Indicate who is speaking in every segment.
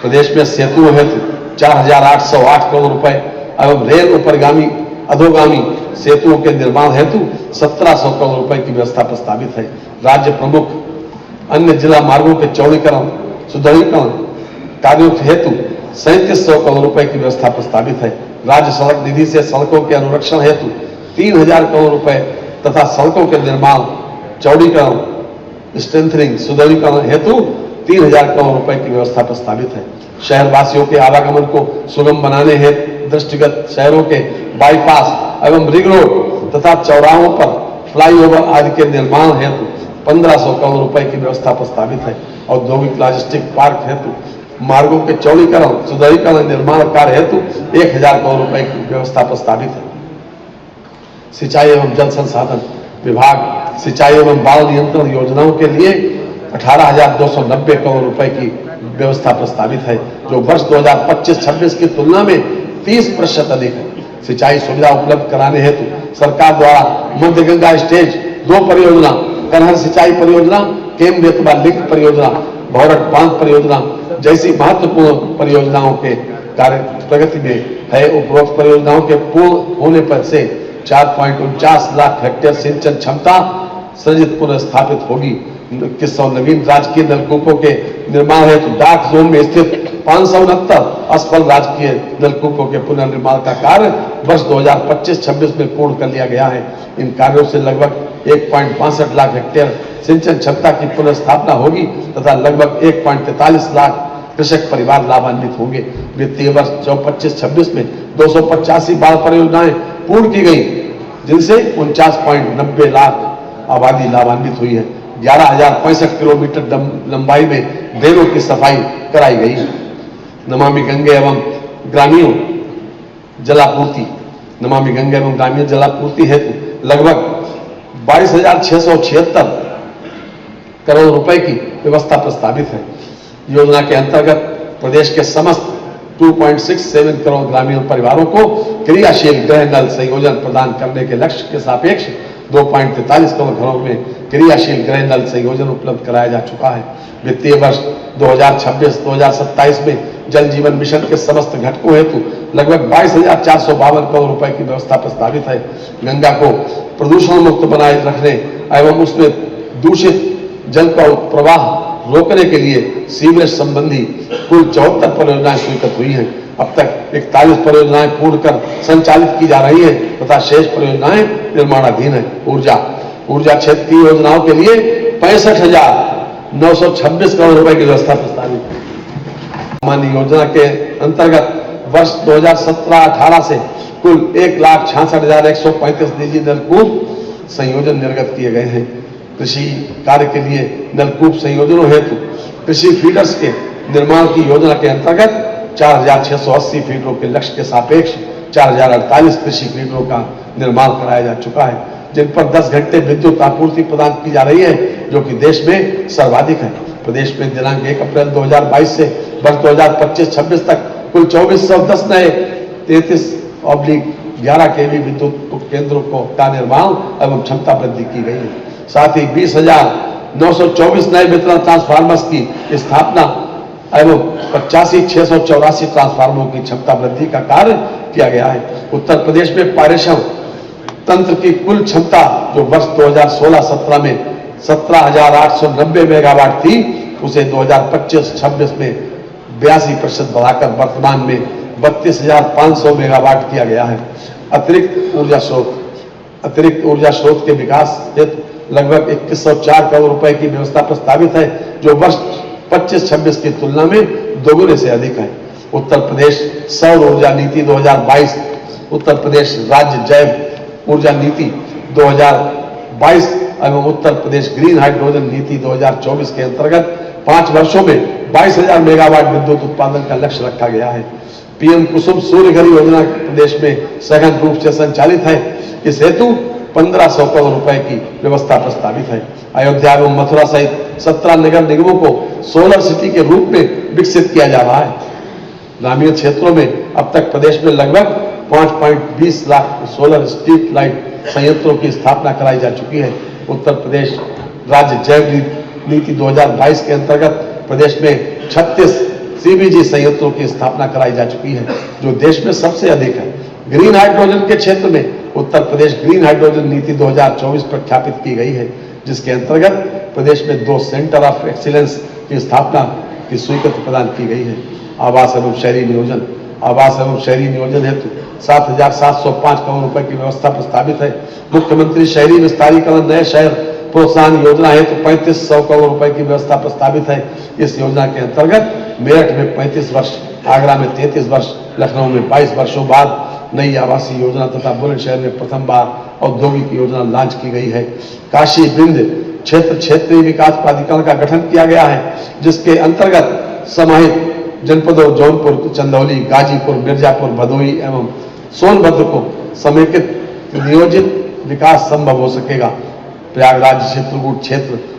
Speaker 1: प्रदेश में सेतु हेतु 4,808 करोड़ रुपए एवं रेल उपरगामी अधोगामी सेतुओं के निर्माण हेतु 1,700 करोड़ रुपए की व्यवस्था प्रस्तावित है। राज्य प्रमुख अन्य जिला मार्गों के चौड़ीकरण सुदृढ़ीकरण कार्यों हेतु 3,700 करोड़ रुपए की व्यवस्था प्रस्तावित है। राज्य सड़क निधि से सड़कों के अनुरक्षण हेतु 3,000 करोड़ रुपए तथा सड़कों के निर्माण चौड़ीकरण स्ट्रेंथनिंग सुदृढ़ीकरण हेतु 3,000 करोड़ रुपए की व्यवस्था प्रस्तावित है। शहरवासियों के आवागमन को सुगम बनाने हेतु दृष्टिगत शहरों के बाईपास एवं रिंग रोड तथा चौराहों पर फ्लाईओवर आदि के निर्माण हेतु 1,500 करोड़ रुपए की व्यवस्था प्रस्तावित है। औद्योगिक लॉजिस्टिक पार्क हेतु मार्गों के चौड़ीकरण सुदृढ़ीकरण निर्माण कार्य हेतु 1,000 करोड़ रुपए की व्यवस्था प्रस्तावित है। सिंचाई एवं जल संसाधन विभाग सिंचाई एवं बाढ़ नियंत्रण योजनाओं के लिए 18,290 करोड़ रुपए की व्यवस्था प्रस्तावित है, जो वर्ष 2025-26 की तुलना में 30% अधिक है। सिंचाई सुविधा उपलब्ध कराने हेतु सरकार द्वारा मध्य गंगा स्टेज 2 परियोजना, कनहर सिंचाई परियोजना, केम बेतवा लिंक परियोजना, भौरट बांध परियोजना जैसी महत्वपूर्ण परियोजनाओं के कार्य प्रगति में है। उपरोक्त परियोजनाओं के पूर्ण होने पर से 4.49 लाख हेक्टेयर सिंचन क्षमता सृजित पुनर्स्थापित होगी। 2100 नवीन राजकीय नलकूपों के निर्माण हेतु डाक जोन में स्थित 569 असफल राजकीय नलकूपों के पुनर्निर्माण का कार्य वर्ष 2025-26 में पूर्ण कर लिया गया है। इन कार्यों से लगभग 1.62 लाख हेक्टेयर सिंचन क्षमता की पुनर्स्थापना होगी तथा लगभग 1.43 लाख कृषक परिवार लाभान्वित होंगे। वित्तीय वर्ष 25-26 में 285 बाढ़ परियोजनाएं पूर्ण की गई, जिनसे 49.90 लाख आबादी लाभान्वित हुई है। 11,065 किलोमीटर लंबाई में ड्रेनों की सफाई कराई गई। नमामि गंगे एवं ग्रामीण जलापूर्ति नमामि गंगे एवं ग्रामीण जलापूर्ति हेतु लगभग 22,676 करोड़ रुपए की व्यवस्था प्रस्तावित है। योजना के अंतर्गत प्रदेश के समस्त 2.67 करोड़ ग्रामीण परिवारों को क्रियाशील गृह नल संयोजन प्रदान करने के लक्ष्य के सापेक्ष 2.43 करोड़ घरों में क्रियाशील गृह नल संयोजन उपलब्ध कराया जा चुका है। वित्तीय वर्ष 2026-2027 में जल जीवन मिशन के समस्त घटकों हेतु लगभग 22,452 करोड़ रुपए की व्यवस्था प्रस्तावित है। गंगा को प्रदूषण मुक्त बनाए रखने एवं उसमें दूषित जल का प्रवाह रोकने के लिए सीवरेज संबंधी कुल 74 परियोजनाएं स्वीकृत हुई हैं। अब तक 41 परियोजनाएं पूर्ण कर संचालित की जा रही है तथा शेष परियोजनाएं निर्माणाधीन है। ऊर्जा क्षेत्र की योजनाओं के लिए 65,926 करोड़ रुपए की व्यवस्था प्रस्तावित है। सामान्य योजना के अंतर्गत वर्ष 2017-18 से कुल 1,66,135 निजी नलकूप संयोजन निर्गत किए गए हैं। कृषि कार्य के लिए नलकूप संयोजनों हेतु कृषि फीडर्स के निर्माण की योजना के अंतर्गत 4,680 फीडरों के लक्ष्य के सापेक्ष 4,048 कृषि फीडरों का निर्माण कराया जा चुका है, जिन पर 10 घंटे विद्युत आपूर्ति प्रदान की जा रही है, जो कि देश में सर्वाधिक है। प्रदेश में दिनांक 1 अप्रैल 2022 से वर्ष 2025-26 तक कुल 2,410 नए 33/11 kV विद्युत केंद्रों का निर्माण एवं क्षमता वृद्धि की गई है। साथ ही 20,924 नए वितरण ट्रांसफार्मर्स की स्थापना एवं 85,684 ट्रांसफार्मरों की क्षमता वृद्धि का कार्य किया गया है। उत्तर प्रदेश में पारेषण तंत्र की कुल क्षमता जो वर्ष 2016-17 में 17,890 मेगावाट थी, उसे 2025-26 में 82% बढ़ाकर वर्तमान में 32,500 मेगावाट किया गया है। अतिरिक्त ऊर्जा स्रोत के विकास हेतु लगभग 2,104 करोड़ रुपए की व्यवस्था प्रस्तावित है, जो वर्ष 25-26 की तुलना में दोगुने से अधिक है। उत्तर प्रदेश सौर ऊर्जा नीति 2022, उत्तर प्रदेश राज्य जैव ऊर्जा नीति 2022 एवं उत्तर प्रदेश ग्रीन हाइड्रोजन नीति 2024 के अंतर्गत 5 वर्षों में 22,000 मेगावाट विद्युत उत्पादन का लक्ष्य रखा गया है। पीएम कुसुम सूर्य घर योजना प्रदेश में सघन रूप से संचालित है। इस हेतु 1,500 करोड़ रुपए की व्यवस्था प्रस्तावित है। अयोध्या एवं मथुरा सहित 17 नगर निगमों को सोलर सिटी के रूप में विकसित किया जा रहा है। ग्रामीण क्षेत्रों में अब तक प्रदेश में लगभग 5.20 लाख सोलर स्ट्रीट लाइट संयंत्रों की स्थापना कराई जा चुकी है। उत्तर प्रदेश राज्य जैव नीति 2022 के अंतर्गत प्रदेश में 36 सीबीजी संयंत्रों की स्थापना कराई जा चुकी है, जो देश में सबसे अधिक है। ग्रीन हाइड्रोजन के क्षेत्र में उत्तर प्रदेश ग्रीन हाइड्रोजन नीति 2024 प्रख्यापित की गई है, जिसके अंतर्गत प्रदेश में 2 सेंटर ऑफ एक्सीलेंस की स्थापना की स्वीकृति प्रदान की गई है। आवास एवं शहरी नियोजन हेतु 7,705 करोड़ रुपए की व्यवस्था प्रस्तावित है। मुख्यमंत्री शहरी विस्तारीकरण नए शहर प्रोत्साहन योजना हेतु 3500 करोड़ रुपए की व्यवस्था प्रस्तावित है। इस योजना के अंतर्गत मेरठ में 35 वर्ष, आगरा में 33 वर्ष, लखनऊ में 22 वर्षों बाद नई आवासीय योजना तथा बुलंदशहर में प्रथम बार औद्योगिक योजना लॉन्च की गई है। काशी बिंद क्षेत्रीय विकास प्राधिकरण का गठन किया गया है, जिसके अंतर्गत समाहित जनपदों जौनपुर, चंदौली, गाजीपुर, मिर्जापुर, भदोही एवं सोनभद्र को समेकित नियोजित विकास संभव हो सकेगा। प्रयागराज चित्रकूट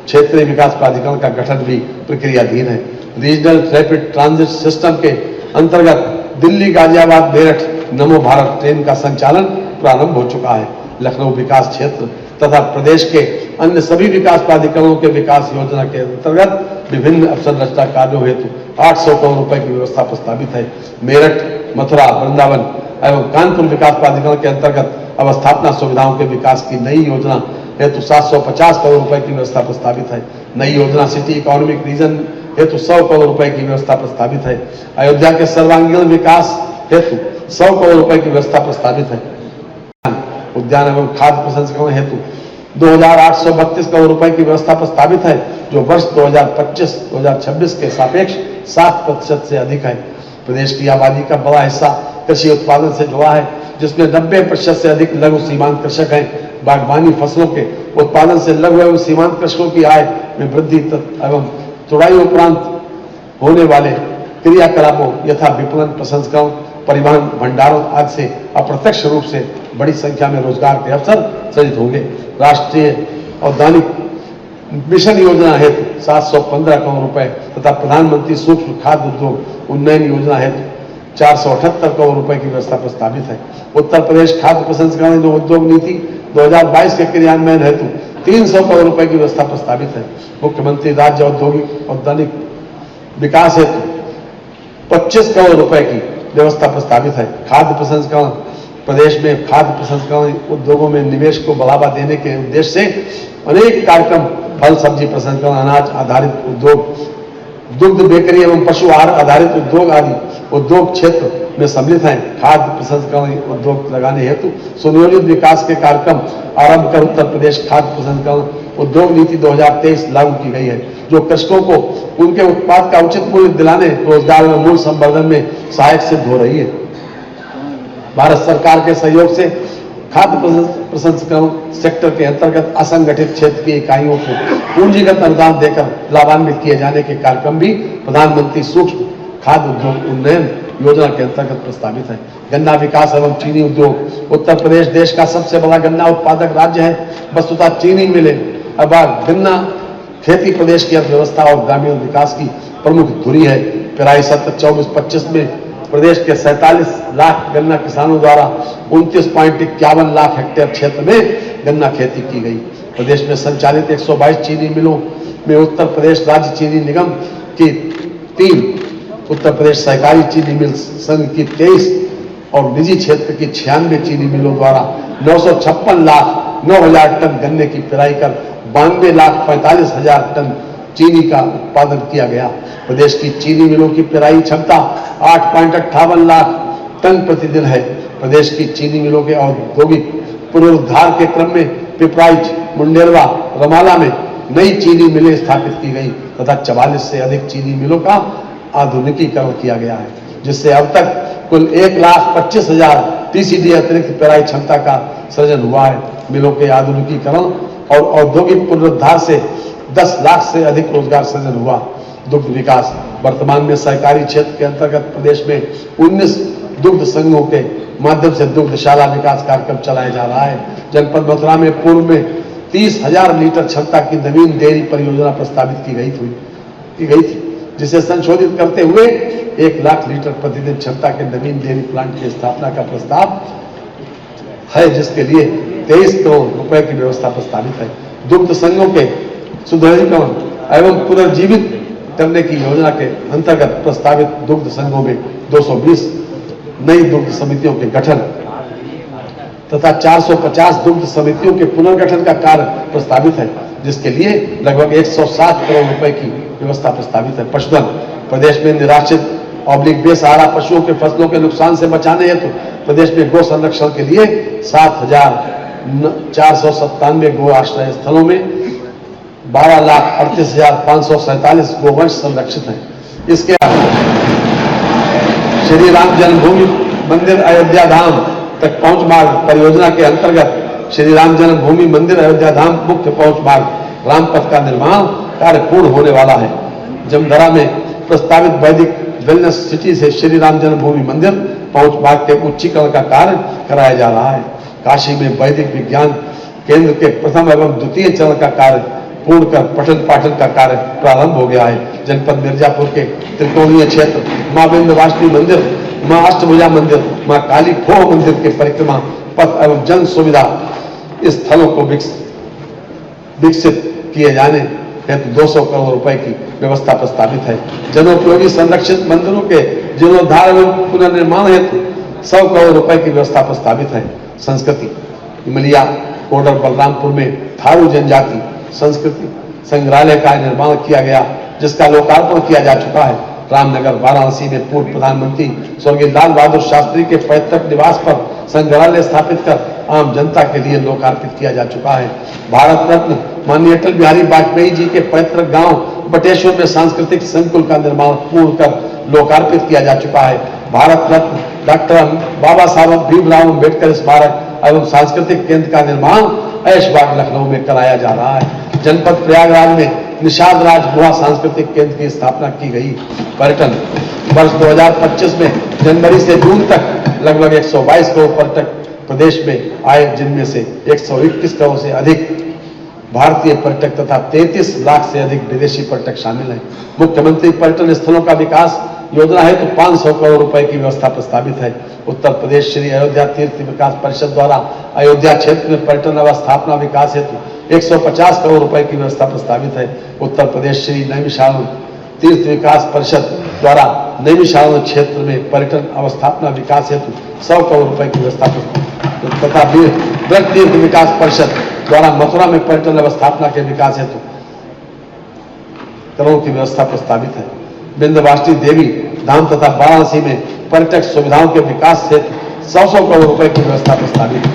Speaker 1: क्षेत्रीय विकास प्राधिकरण का गठन भी प्रक्रियाधीन है। रीजनल रैपिड ट्रांजिट सिस्टम के अंतर्गत दिल्ली, गाजियाबाद, मेरठ नमो भारत ट्रेन का संचालन प्रारंभ हो चुका है। लखनऊ विकास क्षेत्र तथा प्रदेश के अन्य सभी विकास प्राधिकरणों के विकास योजना के अंतर्गत विभिन्न अवसंरचना कार्यों हेतु 800 करोड़ रुपए की व्यवस्था प्रस्तावित है। मेरठ, मथुरा, वृंदावन एवं कानपुर विकास प्राधिकरण के अंतर्गत अवस्थापना सुविधाओं के विकास की नई योजना हेतु 750 करोड़ रुपए की व्यवस्था प्रस्तावित है। नई योजना सिटी इकोनॉमिक रीजन हेतु 100 करोड़ रुपए की व्यवस्था प्रस्तावित है। अयोध्या के सर्वांगीण विकास हेतु 100 करोड़ रुपए की व्यवस्था प्रस्तावित है। उद्यान एवं खाद्य प्रसंस्करण हेतु 2,832 करोड़ रुपए की व्यवस्था प्रस्तावित है, जो वर्ष 2025-2026 के सापेक्ष 7% से अधिक है। प्रदेश की आबादी का बड़ा हिस्सा कृषि उत्पादन से जुड़ा है, जिसमें 90% से अधिक लघु सीमांत कृषक हैं। बागवानी फसलों के उत्पादन से लघु एवं सीमांत कृषकों की आय में वृद्धि एवं तुड़ाई उपरांत होने वाले क्रियाकलापों यथा विपणन, प्रसंस्करण, परिवहन, भंडारण आदि से अप्रत्यक्ष रूप से बड़ी संख्या में रोजगार के अवसर सृजित होंगे। राष्ट्रीय औद्यानिक मिशन योजना हेतु 715 करोड़ रुपए तथा प्रधानमंत्री सूक्ष्म खाद्य उद्योग उन्नयन योजना हेतु 478 करोड़ रुपए की व्यवस्था प्रस्तावित है। उत्तर प्रदेश खाद्य प्रसंस्करण उद्योग नीति 2022 के क्रियान्वयन हेतु 300 करोड़ रुपए की व्यवस्था प्रस्तावित है। मुख्यमंत्री राज्य औद्यानिक विकास हेतु 25 करोड़ रुपए की व्यवस्था प्रस्तावित है। खाद्य प्रसंस्करण प्रदेश में खाद्य प्रसंस्करण उद्योगों में निवेश को बढ़ावा देने के उद्देश्य से अनेक कार्यक्रम फल सब्जी प्रसंस्करण, अनाज आधारित उद्योग, दुग्ध बेकरी एवं पशु आहार आधारित उद्योग आदि उद्योग क्षेत्र में सम्मिलित हैं। खाद्य प्रसंस्करण उद्योग लगाने हेतु सुनियोजित विकास के कार्यक्रम आरंभ कर उत्तर प्रदेश खाद्य प्रसंस्करण उद्योग नीति 2023 लागू की गई है, जो कृषकों को उनके उत्पाद का उचित मूल्य दिलाने, रोजगार व मूल्य संवर्धन में सहायक सिद्ध हो रही है। भारत सरकार के सहयोग से खाद्य प्रसंस्करण सेक्टर के अंतर्गत असंगठित क्षेत्र की इकाइयों को पूंजीगत अनुदान देकर लाभान्वित किए जाने के कार्यक्रम भी प्रधानमंत्री सूक्ष्म खाद्य उद्योग उन्नयन योजना के अंतर्गत प्रस्तावित है। गन्ना विकास एवं चीनी उद्योग उत्तर प्रदेश देश का सबसे बड़ा गन्ना उत्पादक राज्य है। वस्तुतः चीनी मिलें अब गन्ना खेती प्रदेश की अर्थव्यवस्था और ग्रामीण विकास की प्रमुख धुरी है। पेराई सत्र 24-25 में प्रदेश के 47 लाख गन्ना किसानों द्वारा 29.51 लाख हेक्टेयर क्षेत्र में गन्ना खेती की गई। प्रदेश में संचालित 122 चीनी मिलों में उत्तर प्रदेश राज्य चीनी निगम की 3, उत्तर प्रदेश सहकारी चीनी मिल संघ की 23 और निजी क्षेत्र की 96 चीनी मिलों द्वारा 956,09,000 टन गन्ने की पेराई कर 92,45,000 टन चीनी का उत्पादन किया गया। प्रदेश की चीनी मिलों की पेराई क्षमता 8.58 लाख टन प्रतिदिन है। प्रदेश की चीनी मिलों के औद्योगिक पुनरुद्धार के क्रम में पिपराइच, मुंडेरवा, रमाला में नई चीनी मिलें स्थापित की गई तथा 44 से अधिक चीनी मिलों का आधुनिकीकरण किया गया है, जिससे अब तक कुल 1,25,000 TCD अतिरिक्त पेराई क्षमता का सृजन हुआ है। मिलों के आधुनिकीकरण और औद्योगिक पुनरुद्धार से 10 लाख से अधिक रोजगार सृजन हुआ। दुग्ध विकास वर्तमान में सहकारी क्षेत्र के अंतर्गत प्रदेश में 19 दुग्ध संघों के माध्यम से दुग्धशाला विकास कार्यक्रम चलाया जा रहा है। जनपद मथुरा में पूर्व में 30,000 लीटर क्षमता की नवीन डेयरी परियोजना प्रस्तावित की गई थी, जिसे संशोधित करते हुए 1 लाख लीटर प्रतिदिन क्षमता के नवीन डेयरी प्लांट की स्थापना का प्रस्ताव है, जिसके लिए 23 करोड़ रुपए की व्यवस्था प्रस्तावित है। दुग्ध संघों के सुदृढ़ीकरण एवं पुनर्जीवित करने की योजना के अंतर्गत प्रस्तावित दुग्ध संघों में 220 नई दुग्ध समितियों के गठन तथा 450 दुग्ध समितियों के पुनर्गठन का कार्य प्रस्तावित है, जिसके लिए लगभग 160 करोड़ रुपए की व्यवस्था प्रस्तावित है। पशुधन प्रदेश में निराश्रित बेसहारा पशुओं के फसलों के नुकसान से बचाने हेतु प्रदेश में गो संरक्षण के लिए 7,497 गो आश्रय स्थलों में 12,38,547 गोवंश संरक्षित हैं। इसके श्री राम जन्मभूमि मंदिर अयोध्या धाम तक पहुंच मार्ग परियोजना के अंतर्गत श्री राम जन्मभूमि मंदिर अयोध्या धाम मुख्य पहुंच मार्ग रामपथ का निर्माण कार्य पूर्ण होने वाला है। जमधरा में प्रस्तावित वैदिक वेलनेस सिटी से श्री राम जन्मभूमि मंदिर पहुंच मार्ग के उच्चीकरण का कार्य कराया जा रहा है। काशी में वैदिक विज्ञान केंद्र के प्रथम एवं द्वितीय चरण का कार्य पूर्ण कर पठन पाठन का कार्य प्रारंभ हो गया है। जनपद मिर्जापुर के त्रिकोणीय क्षेत्र मां विंध्यवासिनी मंदिर, मां अष्टभुजा मंदिर, मां काली खोह मंदिर के परिक्रमा पथ एवं जन सुविधा स्थलों को विकसित किए जाने हेतु 200 करोड़ रुपए की व्यवस्था प्रस्तावित है। जनोपयोगी संरक्षित मंदिरों के जीर्णोद्धार एवं पुनर्निर्माण हेतु 100 करोड़ रुपए की व्यवस्था प्रस्तावित है। संस्कृति इमलिया कोडर बलरामपुर में थारू जनजाति संस्कृति संग्रहालय का निर्माण किया गया, जिसका लोकार्पण किया जा चुका है। रामनगर वाराणसी में पूर्व प्रधानमंत्री स्वर्गीय लाल बहादुर शास्त्री के पैतृक निवास पर संग्रहालय स्थापित कर आम जनता के लिए लोकार्पित किया जा चुका है। भारत रत्न माननीय अटल बिहारी वाजपेयी जी के पैतृक गांव बटेश्वर में सांस्कृतिक संकुल का निर्माण पूर्ण कर लोकार्पित किया जा चुका है। भारत रत्न डॉक्टर बाबा साहब भीमराव अम्बेडकर स्मारक एवं सांस्कृतिक केंद्र का निर्माण ऐशबाग लखनऊ में कराया जा रहा है। जनपद प्रयागराज में निषाद राज गुहा सांस्कृतिक केंद्र की स्थापना की गई। पर्यटन वर्ष 2025 में जनवरी से जून तक लगभग 122 करोड़ पर्यटक प्रदेश में आए, जिनमें से 121 करोड़ से अधिक भारतीय पर्यटक तथा 33 लाख से अधिक विदेशी पर्यटक शामिल हैं। मुख्यमंत्री पर्यटन स्थलों का विकास योजना हेतु 500 करोड़ रुपए की व्यवस्था प्रस्तावित है। उत्तर प्रदेश श्री अयोध्या तीर्थ विकास परिषद द्वारा अयोध्या क्षेत्र में पर्यटन अवस्थापना विकास हेतु 150 करोड़ रुपए की व्यवस्था प्रस्तावित है। उत्तर प्रदेश श्री नैमिषारण्य तीर्थ विकास परिषद द्वारा नैमिषारण्य क्षेत्र में पर्यटन अवस्थापना विकास हेतु 100 करोड़ रुपए की व्यवस्था तथा ब्रज तीर्थ विकास परिषद द्वारा मथुरा में पर्यटन अवस्थापना के विकास हेतु करोड़ की व्यवस्था प्रस्तावित है। विंध्यवासिनी देवी धाम तथा वाराणसी में पर्यटक सुविधाओं के विकास हेतु 100 करोड़ रुपए की व्यवस्था प्रस्तावित है।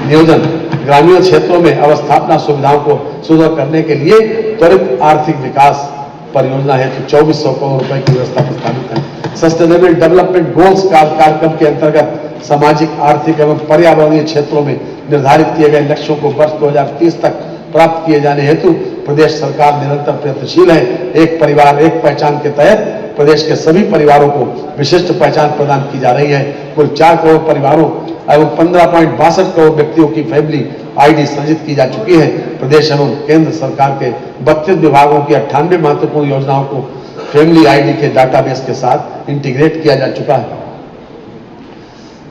Speaker 1: नियोजन ग्रामीण क्षेत्रों में अवस्थापना सुविधाओं को सुदृढ़ करने के लिए त्वरित आर्थिक विकास परियोजना हेतु 2400 करोड़ रुपए की व्यवस्था प्रस्तावित है। सस्टेनेबल डेवलपमेंट गोल्स कार्यक्रम के अंतर्गत सामाजिक, आर्थिक एवं पर्यावरणीय क्षेत्रों में निर्धारित किए गए लक्ष्यों को वर्ष 2030 तक प्राप्त किए जाने हेतु प्रदेश सरकार निरंतर प्रयत्नशील है। एक परिवार एक पहचान के तहत प्रदेश के सभी परिवारों को विशिष्ट पहचान प्रदान की जा रही है। कुल 4 करोड़ परिवारों एवं 15.62 करोड़ व्यक्तियों की फैमिली आईडी सृजित की जा चुकी है। प्रदेश एवं केंद्र सरकार के 32 विभागों की 98 महत्वपूर्ण योजनाओं को फैमिली आईडी के डाटाबेस के साथ इंटीग्रेट किया जा चुका है।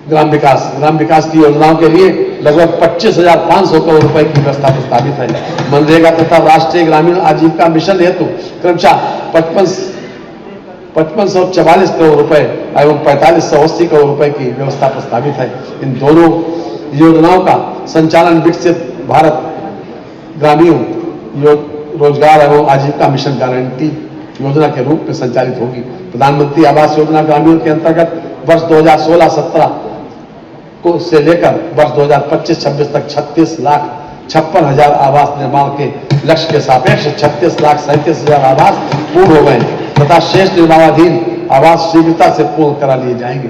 Speaker 1: ग्राम विकास की योजनाओं के लिए लगभग 25,500 करोड़ रुपए की व्यवस्था प्रस्तावित है। मनरेगा तथा राष्ट्रीय ग्रामीण आजीविका मिशन हेतु क्रमशः 5544 करोड़ रुपए एवं 4580 करोड़ रुपए की व्यवस्था प्रस्तावित है। इन दोनों योजनाओं का संचालन विकसित भारत ग्रामीण रोजगार एवं आजीविका मिशन गारंटी योजना के रूप में संचालित होगी। प्रधानमंत्री आवास योजना ग्रामीण के अंतर्गत वर्ष 2016-17 को से लेकर वर्ष 2025-26 तक 36,56,000 आवास निर्माण के लक्ष्य के सापेक्ष 36,37,000 आवास पूर्ण हो गए तथा शेष निर्माणाधीन आवास शीघ्रता से पूर्ण करा लिए जाएंगे।